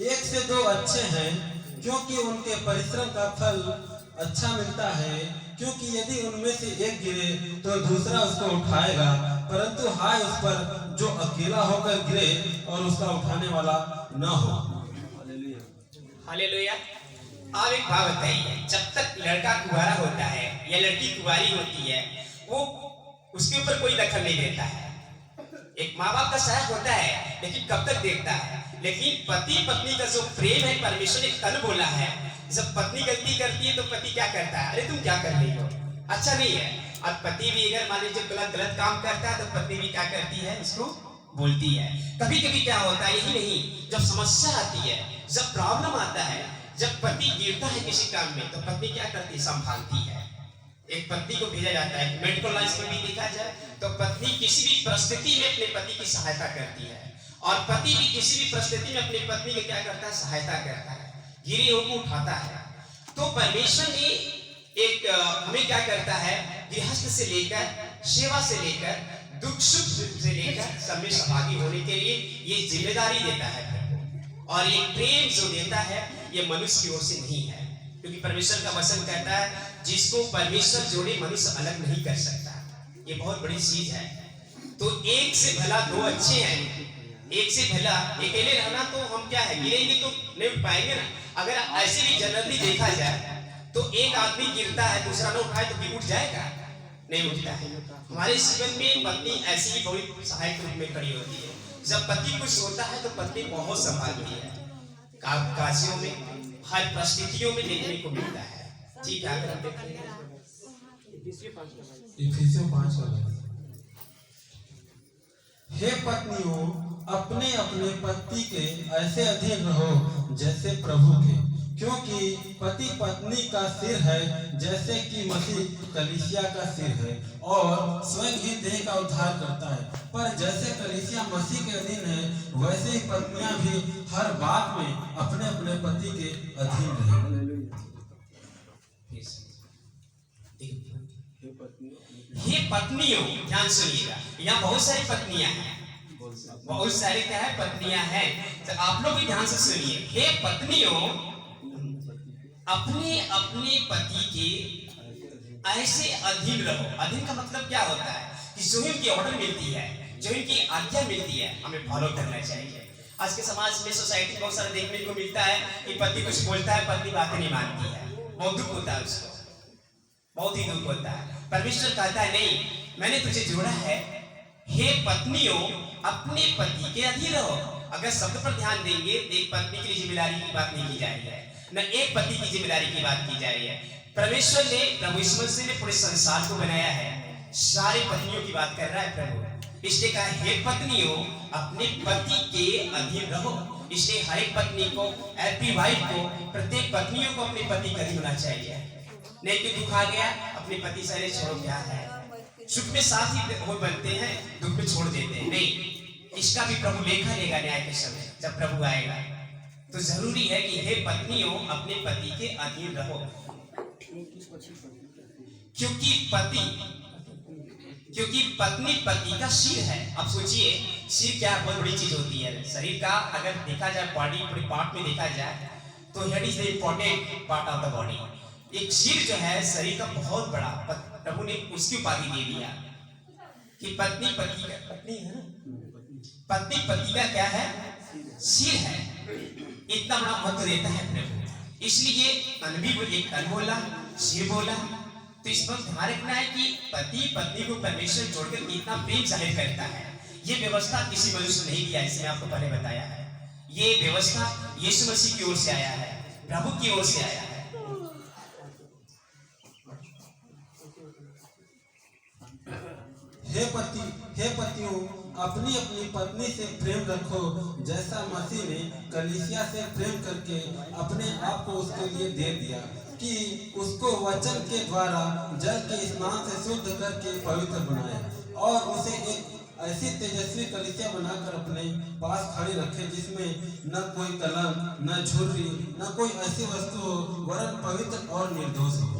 एक से दो अच्छे हैं, क्योंकि उनके परिश्रम का फल अच्छा मिलता है। क्योंकि यदि उनमें से एक गिरे तो दूसरा उसको उठाएगा, परंतु हाय उस पर जो अकेला होकर गिरे और उसका उठाने वाला न हो। हालेलुया। आप एक बात बताइए, जब तक लड़का कुंवारा होता है या लड़की कुंवारी होती है, वो उसके ऊपर कोई दखल नहीं देता है। एक माँ बाप का सहायक होता है, लेकिन कब तक देखता है। लेकिन पति पत्नी का जो प्रेम है, परमेश्वर ने तन बोला है, जब पत्नी गलती करती है तो पति क्या करता है, अरे तुम क्या कर रही हो, अच्छा नहीं है। और पति भी अगर मान लीजिए गलत काम करता है तो पत्नी भी क्या करती है, उसको बोलती है। कभी कभी क्या होता है, यही नहीं, जब समस्या आती है, जब प्रॉब्लम आता है, जब पति गिरता है किसी काम में, तो पत्नी क्या करती है, संभालती है। एक पत्नी को भेजा जाता है, मेडिकल लाइफ में भी देखा जाए तो पत्नी किसी भी परिस्थिति में अपने पति की सहायता करती है, और पति भी किसी भी परिस्थिति में अपनी पत्नी की क्या करता है, सहायता करता है, गिरी होकर उठाता है। तो परमेश्वर ने एक हमें क्या करता है, गृहस्थ से लेकर सेवा से लेकर दुख सुख से लेकर सब में सहभागी होने के लिए ये जिम्मेदारी देता है प्रभु। और ये प्रेम जो देता है ये मनुष्य की ओर से नहीं है, क्योंकि परमेश्वर का वचन कहता है जिसको परमेश्वर जोड़े मनुष्य अलग नहीं कर सकता। ये बहुत बड़ी चीज है। तो एक से भला दो अच्छे हैं, एक से भला अकेले रहना तो हम क्या है, गिरेंगे तो नहीं उठ पाएंगे ना। अगर ऐसे भी जनरली देखा जाए तो एक आदमी गिरता है, दूसरा न उठाए तो भी उठ जाएगा, नहीं उठता है। हमारे जीवन में पत्नी ऐसी ही बहुत सहायक रूप में खड़ी होती है। जब पति कुछ होता है तो पत्नी बहुत संभालती है, काशियों में हर परिस्थितियों में देखने को मिलता है। जी क्या करते हैं, इफिसियों 5:11। हे पत्नियों, अपने अपने पति के ऐसे अधीन रहो जैसे प्रभु के, क्योंकि पति पत्नी का सिर है, जैसे कि मसीह कलीसिया का सिर है और स्वयं ही देह का उद्धार करता है। पर जैसे कलीसिया मसीह के अधीन है, वैसे ही पत्नियां भी हर बात में अपने अपने पति के अधीन रहे। हे पत्नियों, ध्यान सुनिएगा, यहाँ बहुत सारी पत्नियां हैं, बहुत सारी क्या है, पत्नियां हैं। तो आप लोग भी ध्यान से सुनिए। हे पत्नियों, अपने अपने पति के ऐसे अधीन रहो। अधीन का मतलब क्या होता है कि जो इनकी ऑर्डर मिलती है, जो इनकी आज्ञा मिलती है, हमें फॉलो करना चाहिए। आज के समाज में, सोसाइटी बहुत सारा देखने को मिलता है कि पति कुछ बोलता है, पत्नी बातें नहीं मानती है, बहुत दुख होता है उसको, बहुत ही दुख होता है। परमेश्वर कहता है नहीं, मैंने तुझे जोड़ा है। हे पत्नियों, अपने पति के अधीन रहो। अगर शब्द पर ध्यान देंगे तो एक पत्नी की जिम्मेदारी की बात नहीं की जा रही है, न एक पति की जिम्मेदारी की बात की जा रही है। परमेश्वर ने, प्रभु यीशु मसीह ने पूरे संसार को बनाया है, सारे पत्नियों की बात कर रहा है प्रभु। इसलिए कहा हे पत्नियों, अपने पति के अधीन रहो। इसलिए हर एक पत्नी को, एवरी वाइफ को, प्रत्येक पत्नियों को अपने पति का अधीन होना चाहिए। नहीं कि दुख आ गया अपने पति से छोड़ो, क्या है, सुख में साथ ही हो बनते हैं, दुख में छोड़ देते हैं, नहीं। इसका भी प्रभु लेखा लेगा न्याय के समय, जब प्रभु आएगा। तो जरूरी है कि हे पत्नियों, अपने पति के अधीन रहो, क्योंकि पत्नी पति का सिर है। अब सोचिए, सिर क्या बहुत बड़ी चीज होती है शरीर का। अगर देखा जाए बॉडी पूरे पार्ट में देखा जाए तो head is the important part of the body. एक सिर जो है शरीर का बहुत बड़ा, प्रभु ने उसकी उपाधि दे दिया कि पत्नी पति का, पत्नी है ना, पत्नी पति का क्या है, सिर है। इतना बड़ा महत्व देता है प्रभु। इसलिए तन भी एक तन बोला, सिर बोला। तो इस पर ध्यान रखना है कि पति पत्नी को परमेश्वर जोड़कर कितना प्रेम जाहिर करता है। ये व्यवस्था किसी मनुष्य ने नहीं दिया, इसमें आपको पहले बताया है। ये व्यवस्था यीशु मसीह की ओर से आया है, प्रभु की ओर से आया है। हे पतियों, अपनी अपनी पत्नी से प्रेम रखो, जैसा मसीह ने कलीसिया से प्रेम करके अपने आप को उसके लिए दे दिया, कि उसको वचन के द्वारा जल के स्नान से शुद्ध करके पवित्र बनाए, और उसे एक ऐसी तेजस्वी कलीसिया बनाकर अपने पास खड़ी रखे, जिसमें न कोई कलंक, न झुर्री, न कोई ऐसी वस्तु हो, वरन पवित्र और निर्दोष हो।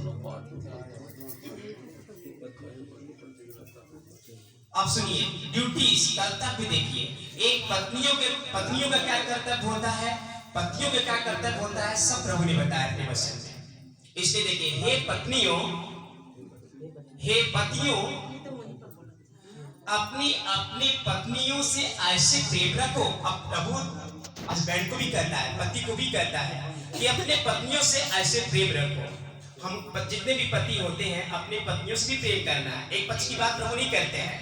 आप सुनिए, ड्यूटीज, कर्तव्य देखिए। एक पत्नियों का क्या कर्तव्य होता है पतियों के क्या कर्तव्य होता है सब प्रभु ने बताया अपने वचन में। इसलिए देखिए, हे पत्नियों, हे पतियों, अपनी अपनी पत्नियों से ऐसे प्रेम रखो। अब प्रभु हस्बैंड को भी कहता है, पति को भी कहता है कि अपने पत्नियों से ऐसे प्रेम रखो। हम जितने भी पति होते हैं अपने पत्नियों से भी प्रेम करना है। एक पक्ष की बात प्रभु नहीं करते हैं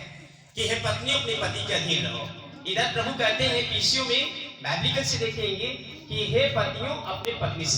कि हे पत्नियों अपने पति के अधीन रहो। इधर प्रभु कहते हैं पीसियों में बाइबलिकल से देखेंगे कि हे पतियों अपने पत्नी से